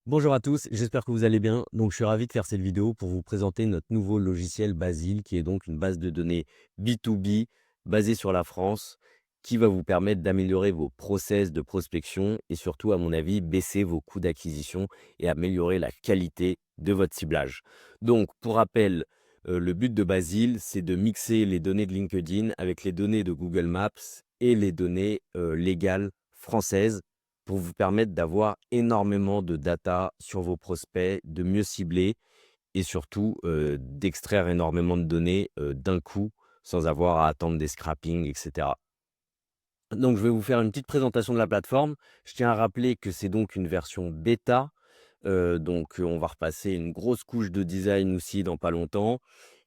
Bonjour à tous, j'espère que vous allez bien. Donc, je suis ravi de faire cette vidéo pour vous présenter notre nouveau logiciel Basile, qui est donc une base de données B2B basée sur la France, qui va vous permettre d'améliorer vos process de prospection et surtout, à mon avis, baisser vos coûts d'acquisition et améliorer la qualité de votre ciblage. Donc, pour rappel, le but de Basile, c'est de mixer les données de LinkedIn avec les données de Google Maps et les données légales françaises pour vous permettre d'avoir énormément de data sur vos prospects, de mieux cibler et surtout, d'extraire énormément de données, d'un coup, sans avoir à attendre des scrappings et cetera. Donc je vais vous faire une petite présentation de la plateforme. Je tiens à rappeler que c'est donc une version bêta, on va repasser une grosse couche de design aussi dans pas longtemps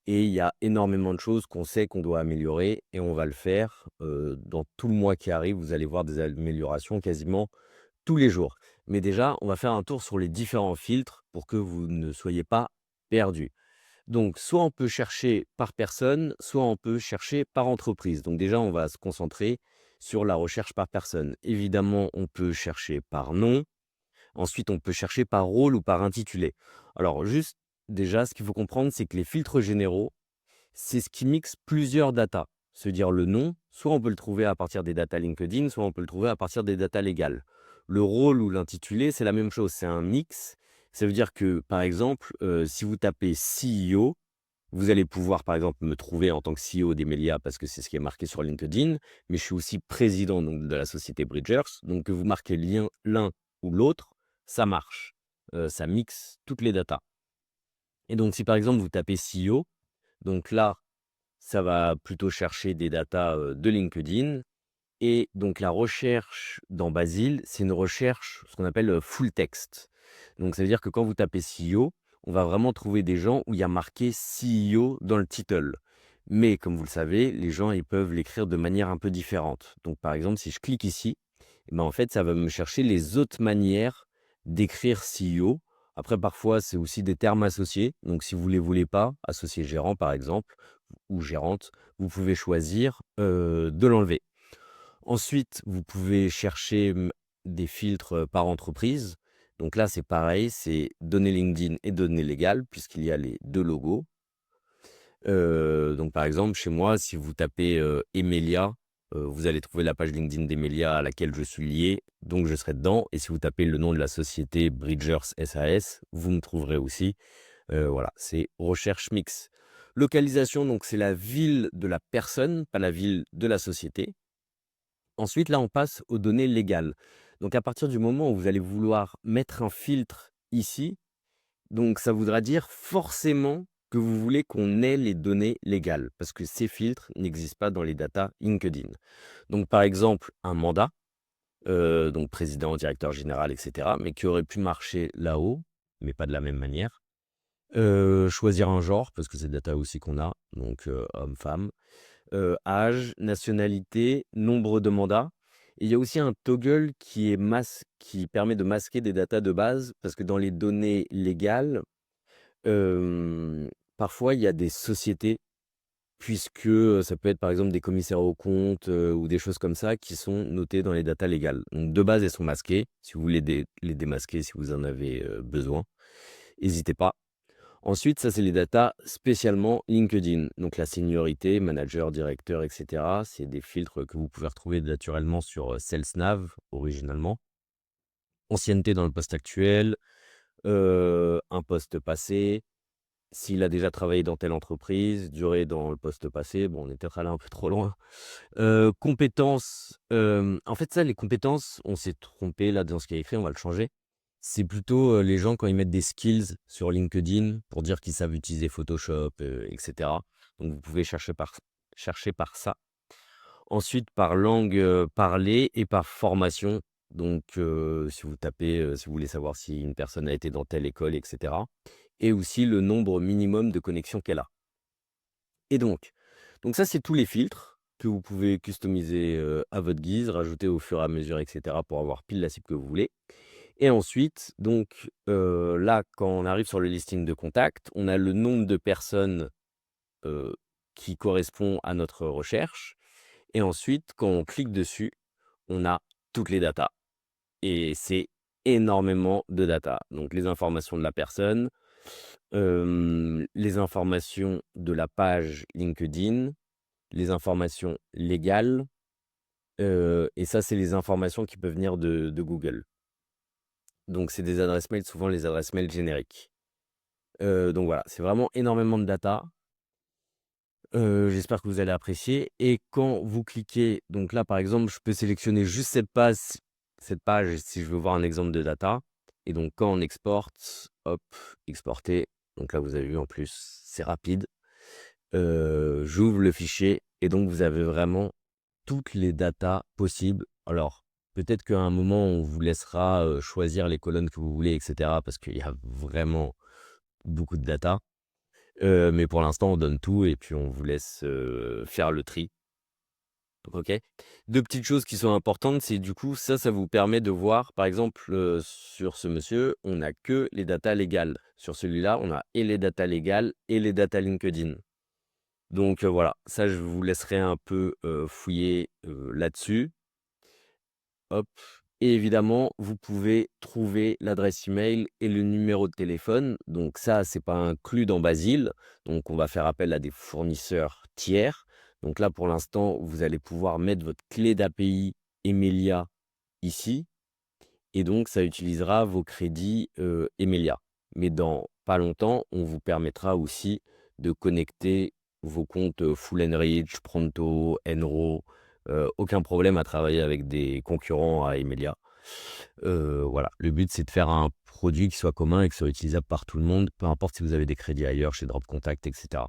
et il y a énormément de choses qu'on sait qu'on doit améliorer et on va le faire, dans tout le mois qui arrive. Vous allez voir des améliorations quasiment tous les jours. Mais déjà, on va faire un tour sur les différents filtres pour que vous ne soyez pas perdus. Donc, soit on peut chercher par personne, soit on peut chercher par entreprise. Donc déjà, on va se concentrer sur la recherche par personne. Évidemment, on peut chercher par nom. Ensuite, on peut chercher par rôle ou par intitulé. Alors, juste déjà, ce qu'il faut comprendre, c'est que les filtres généraux, c'est ce qui mixe plusieurs datas. Se dire le nom, soit on peut le trouver à partir des datas LinkedIn, soit on peut le trouver à partir des datas légales. Le rôle ou l'intitulé, c'est la même chose, c'est un mix. Ça veut dire que, par exemple, si vous tapez CEO, vous allez pouvoir, par exemple, me trouver en tant que CEO d'Emelia parce que c'est ce qui est marqué sur LinkedIn, mais je suis aussi président donc, de la société Bridgers. Donc, que vous marquez lien l'un ou l'autre, ça marche. Ça mixe toutes les datas. Et donc, si par exemple, vous tapez CEO, donc là, ça va plutôt chercher des datas, de LinkedIn et donc la recherche dans Basile, c'est une recherche, ce qu'on appelle, full text. Donc ça veut dire que quand vous tapez CEO, on va vraiment trouver des gens où il y a marqué CEO dans le title. Mais comme vous le savez, les gens, ils peuvent l'écrire de manière un peu différente. Donc par exemple, si je clique ici, eh ben, en fait, ça va me chercher les autres manières d'écrire CEO. Après, parfois, c'est aussi des termes associés. Donc si vous ne les voulez pas, associé gérant par exemple, ou gérante, vous pouvez choisir, de l'enlever. Ensuite, vous pouvez chercher, des filtres, par entreprise. Donc là, c'est pareil, c'est données LinkedIn et données légales puisqu'il y a les 2 logos. Donc par exemple, chez moi, si vous tapez, Emelia, vous allez trouver la page LinkedIn d'Emelia à laquelle je suis lié, donc je serai dedans et si vous tapez le nom de la société Bridgers SAS, vous me trouverez aussi. Voilà, c'est recherche mix. Localisation, donc c'est la ville de la personne, pas la ville de la société. Ensuite, là, on passe aux données légales. Donc à partir du moment où vous allez vouloir mettre un filtre ici, donc ça voudra dire forcément que vous voulez qu'on ait les données légales, parce que ces filtres n'existent pas dans les datas LinkedIn. Donc par exemple, un mandat, donc président, directeur général, et cetera, mais qui aurait pu marcher là-haut, mais pas de la même manière. Choisir un genre, parce que c'est data aussi qu'on a, donc homme, femme, âge, nationalité, nombre de mandats. Et il y a aussi un toggle qui permet de masquer des datas de base, parce que dans les données légales, parfois il y a des sociétés, puisque, ça peut être par exemple des commissaires aux comptes, ou des choses comme ça qui sont notées dans les datas légales. Donc de base, elles sont masquées. Si vous voulez les démasquer, si vous en avez, besoin, n'hésitez pas. Ensuite, ça, c'est les datas spécialement LinkedIn. Donc, la seniorité, manager, directeur, etc. C'est des filtres que vous pouvez retrouver naturellement sur SalesNav, originalement. Ancienneté dans le poste actuel, un poste passé, s'il a déjà travaillé dans telle entreprise, durée dans le poste passé. Bon, on est peut-être allé un peu trop loin. Compétences, en fait, ça, les compétences, on s'est trompé là dans ce qui est écrit, on va le changer. C'est plutôt, les gens quand ils mettent des skills sur LinkedIn pour dire qu'ils savent utiliser Photoshop, et cetera. Donc vous pouvez chercher par ça. Ensuite par langue, parlée et par formation. Donc si vous tapez, si vous voulez savoir si une personne a été dans telle école et cetera. Et aussi le nombre minimum de connexions qu'elle a. Et donc ça, c'est tous les filtres que vous pouvez customiser, à votre guise, rajouter au fur et à mesure et cetera pour avoir pile la cible que vous voulez. Et ensuite, donc, là, quand on arrive sur le listing de contacts, on a le nombre de personnes, heu, qui correspond à notre recherche et ensuite, quand on clique dessus, on a toutes les datas et c'est énormément de data. Donc les informations de la personne, les informations de la page LinkedIn, les informations légales, et ça, c'est les informations qui peuvent venir de Google. Donc c'est des adresses mail, souvent les adresses mail génériques. Donc voilà, c'est vraiment énormément de data. J'espère que vous allez apprécier et quand vous cliquez donc là, par exemple, je peux sélectionner juste cette page si je veux voir un exemple de data et donc quand on exporte, hop, exporter, donc là, vous avez vu en plus, c'est rapide. J'ouvre le fichier et donc vous avez vraiment toutes les datas possibles. Alors, peut-être qu'à un moment, on vous laissera, choisir les colonnes que vous voulez et cetera parce qu'il y a vraiment beaucoup de data. Mais pour l'instant, on donne tout et puis on vous laisse, faire le tri. OK. 2 petites choses qui sont importantes, c'est du coup, ça vous permet de voir, par exemple, sur ce monsieur, on n'a que les datas légales. Sur celui-là, on a et les datas légales et les datas LinkedIn. Donc, voilà, ça, je vous laisserai un peu, fouiller, là-dessus. Hop et évidemment, vous pouvez trouver l'adresse email et le numéro de téléphone. Donc ça, c'est pas inclus dans Basile. Donc on va faire appel à des fournisseurs tiers. Donc là, pour l'instant, vous allez pouvoir mettre votre clé d'API Emelia ici et donc ça utilisera vos crédits, Emelia. Mais dans pas longtemps, on vous permettra aussi de connecter vos comptes, Full Enrich, Pronto, Enro, aucun problème à travailler avec des concurrents à Emelia. Voilà, le but, c'est de faire un produit qui soit commun et qui soit utilisable par tout le monde, peu importe si vous avez des crédits ailleurs, chez Dropcontact et cetera.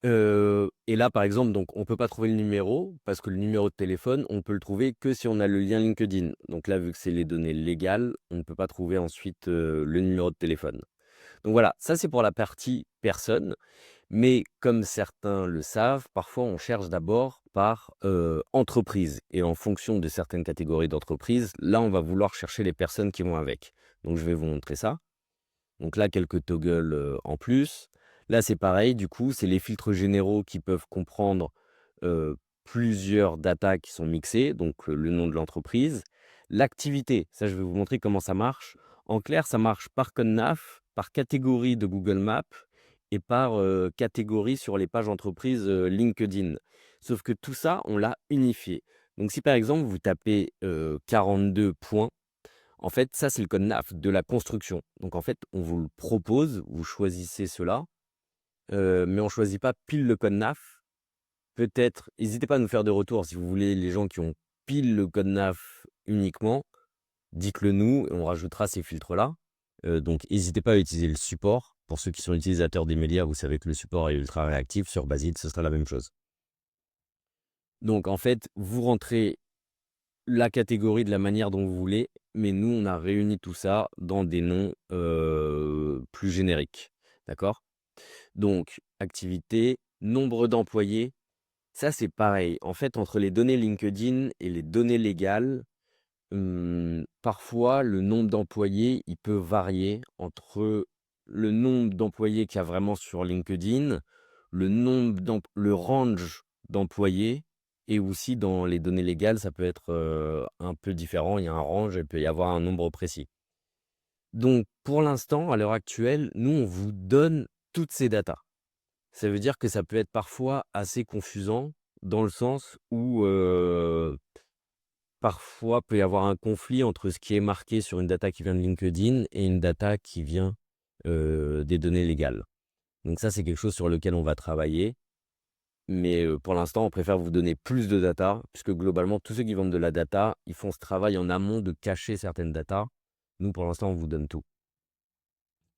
Et là, par exemple, donc on peut pas trouver le numéro parce que le numéro de téléphone, on peut le trouver que si on a le lien LinkedIn. Donc là, vu que c'est les données légales, on ne peut pas trouver ensuite, le numéro de téléphone. Donc voilà, ça c'est pour la partie personne, mais comme certains le savent, parfois on cherche d'abord par, entreprise et en fonction de certaines catégories d'entreprises, là, on va vouloir chercher les personnes qui vont avec. Donc je vais vous montrer ça. Donc là, quelques toggles, en plus. Là, c'est pareil, du coup, c'est les filtres généraux qui peuvent comprendre, plusieurs datas qui sont mixées, donc le nom de l'entreprise. L'activité, ça, je vais vous montrer comment ça marche. En clair, ça marche par code NAF, par catégorie de Google Maps et par, catégorie sur les pages entreprises, LinkedIn. Sauf que tout ça, on l'a unifié. Donc si, par exemple, vous tapez, 42 points en fait, ça, c'est le code NAF de la construction. Donc, en fait, on vous le propose, vous choisissez cela, mais on ne choisit pas pile le code NAF. Peut-être, n'hésitez pas à nous faire des retours si vous voulez les gens qui ont pile le code NAF uniquement, dites-le nous et on rajoutera ces filtres-là. Donc, n'hésitez pas à utiliser le support. Pour ceux qui sont utilisateurs des médias, vous savez que le support est ultra réactif. Sur Basile, ce sera la même chose. Donc, en fait, vous rentrez la catégorie de la manière dont vous voulez, mais nous, on a réuni tout ça dans des noms, plus génériques. D'accord? Donc activité, nombre d'employés, ça, c'est pareil. En fait, entre les données LinkedIn et les données légales, parfois, le nombre d'employés, il peut varier entre le nombre d'employés qu'il y a vraiment sur LinkedIn, le range d'employés et aussi dans les données légales, ça peut être, un peu différent. Il y a un range et il peut y avoir un nombre précis. Donc pour l'instant, à l'heure actuelle, nous, on vous donne toutes ces datas. Ça veut dire que ça peut être parfois assez confusant dans le sens où, parfois, peut y avoir un conflit entre ce qui est marqué sur une data qui vient de LinkedIn et une data qui vient, des données légales. Donc ça, c'est quelque chose sur lequel on va travailler. Mais, pour l'instant, on préfère vous donner plus de data, puisque globalement, tous ceux qui vendent de la data, ils font ce travail en amont de cacher certaines datas. Nous, pour l'instant, on vous donne tout.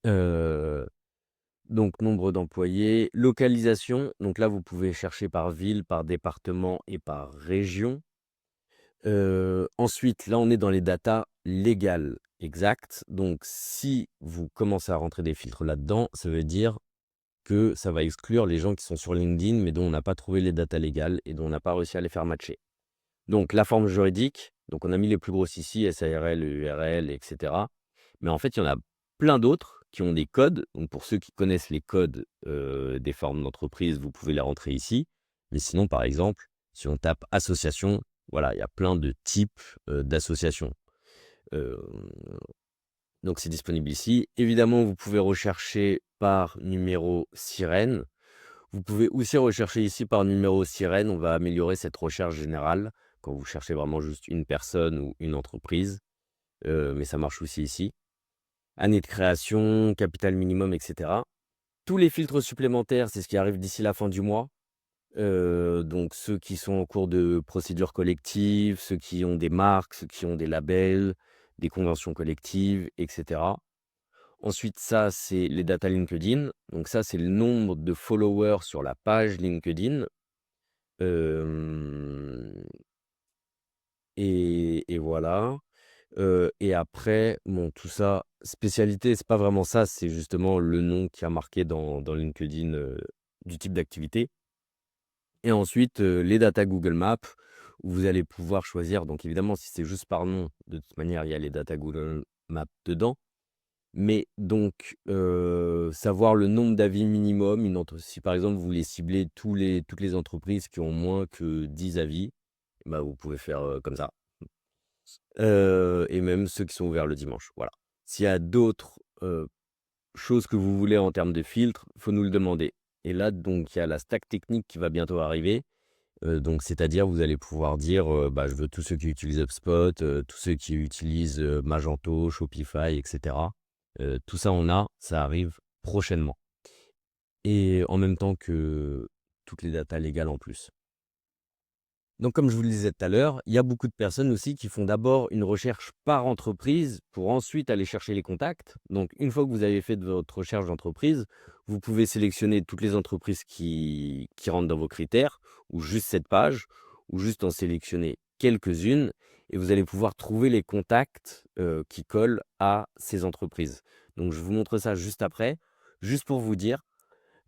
Heu, donc nombre d'employés, localisation, donc là, vous pouvez chercher par ville, par département et par région. Ensuite, là, on est dans les datas légales exactes. Donc si vous commencez à rentrer des filtres là-dedans, ça veut dire que ça va exclure les gens qui sont sur LinkedIn, mais dont on n'a pas trouvé les datas légales et dont on n'a pas réussi à les faire matcher. Donc la forme juridique, donc on a mis les plus grosses ici, SARL, URL et cetera. Mais en fait, il y en a plein d'autres qui ont des codes. Donc pour ceux qui connaissent les codes, des formes d'entreprise, vous pouvez les rentrer ici. Mais sinon, par exemple, si on tape association, voilà, il y a plein de types, d'associations. Heu, donc c'est disponible ici. Évidemment, vous pouvez rechercher par numéro sirène. Vous pouvez aussi rechercher ici par numéro sirène. On va améliorer cette recherche générale quand vous cherchez vraiment juste une personne ou une entreprise, mais ça marche aussi ici. Année de création, capital minimum et cetera. Tous les filtres supplémentaires, c'est ce qui arrive d'ici la fin du mois. Donc ceux qui sont en cours de procédure collective, ceux qui ont des marques, ceux qui ont des labels, des conventions collectives et cetera. Ensuite, ça, c'est les data LinkedIn. Donc ça, c'est le nombre de followers sur la page LinkedIn. Hem et voilà. Et après, bon, tout ça, spécialité, c'est pas vraiment ça, c'est justement le nom qui a marqué dans LinkedIn, du type d'activité. Et ensuite, les data Google Maps où vous allez pouvoir choisir donc évidemment, si c'est juste par nom, de toute manière, il y a les data Google Maps dedans. Mais donc, savoir le nombre d'avis minimum, si par exemple, vous voulez cibler toutes les entreprises qui ont moins que 10 avis, bah, vous pouvez faire, comme ça. Et même ceux qui sont ouverts le dimanche, voilà. S'il y a d'autres, choses que vous voulez en termes de filtres, faut nous le demander. Et là, donc, il y a la stack technique qui va bientôt arriver. Donc c'est-à-dire, vous allez pouvoir dire, bah, je veux tous ceux qui utilisent HubSpot, tous ceux qui utilisent, Magento, Shopify et cetera. Tout ça, ça arrive prochainement et en même temps que toutes les datas légales en plus. Donc comme je vous le disais tout à l'heure, il y a beaucoup de personnes aussi qui font d'abord une recherche par entreprise pour ensuite aller chercher les contacts. Donc une fois que vous avez fait de votre recherche d'entreprise, vous pouvez sélectionner toutes les entreprises qui rentrent dans vos critères, ou juste cette page, ou juste en sélectionner quelques-unes, et vous allez pouvoir trouver les contacts qui collent à ces entreprises. Donc je vous montre ça juste après, juste pour vous dire,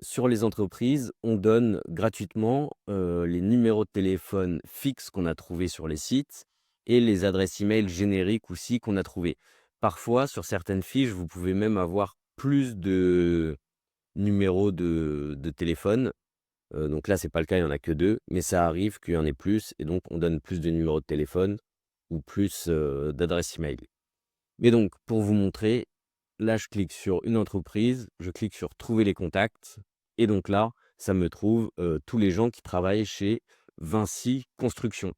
sur les entreprises, on donne gratuitement, les numéros de téléphone fixes qu'on a trouvés sur les sites et les adresses email génériques aussi qu'on a trouvées. Parfois, sur certaines fiches, vous pouvez même avoir plus de numéros de téléphone. Donc là, c'est pas le cas, il y en a que 2, mais ça arrive qu'il y en ait plus et donc on donne plus de numéros de téléphone ou plus, d'adresses email. Mais donc, pour vous montrer, là, je clique sur une entreprise, je clique sur trouver les contacts et donc là, ça me trouve, tous les gens qui travaillent chez Vinci Construction.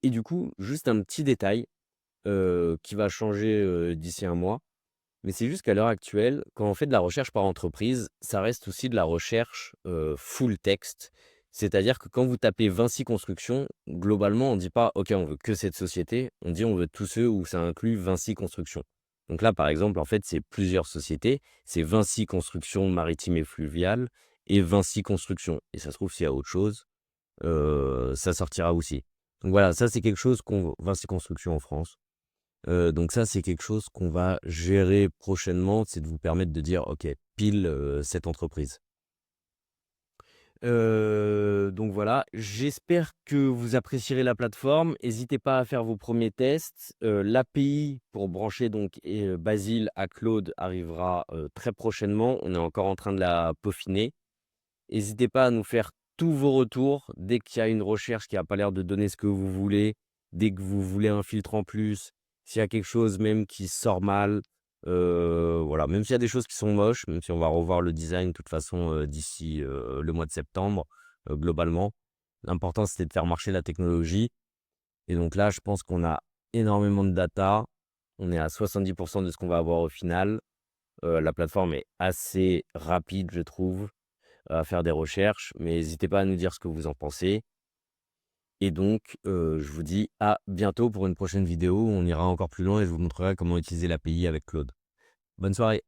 Et du coup, juste un petit détail, qui va changer, d'ici un mois, mais c'est juste qu'à l'heure actuelle, quand on fait de la recherche par entreprise, ça reste aussi de la recherche, full text. C'est-à-dire que quand vous tapez Vinci Construction, globalement, on ne dit pas: «OK, on veut que cette société», on dit: «On veut tous ceux où ça inclut Vinci Construction». Donc là, par exemple, en fait, c'est plusieurs sociétés. C'est Vinci Construction maritime et fluviale et Vinci Construction et ça se trouve, s'il y a autre chose, ça sortira aussi. Donc voilà, ça, c'est quelque chose qu'on Vinci Construction en France. Donc ça, c'est quelque chose qu'on va gérer prochainement, c'est de vous permettre de dire: «OK, pile, cette entreprise». Donc voilà, j'espère que vous apprécierez la plateforme. N'hésitez pas à faire vos premiers tests. L'API pour brancher donc Basile à Claude arrivera, très prochainement. On est encore en train de la peaufiner. N'hésitez pas à nous faire tous vos retours dès qu'il y a une recherche qui a pas l'air de donner ce que vous voulez, dès que vous voulez un filtre en plus, s'il y a quelque chose même qui sort mal, voilà, même s'il y a des choses qui sont moches, même si on va revoir le design de toute façon, d'ici, le mois de septembre, globalement. L'important, c'était de faire marcher la technologie et donc là, je pense qu'on a énormément de data. On est à 70 de ce qu'on va avoir au final. La plateforme est assez rapide, je trouve à faire des recherches, mais n'hésitez pas à nous dire ce que vous en pensez. Et donc, je vous dis à bientôt pour une prochaine vidéo où on ira encore plus loin et je vous montrerai comment utiliser l'API avec Claude. Bonne soirée.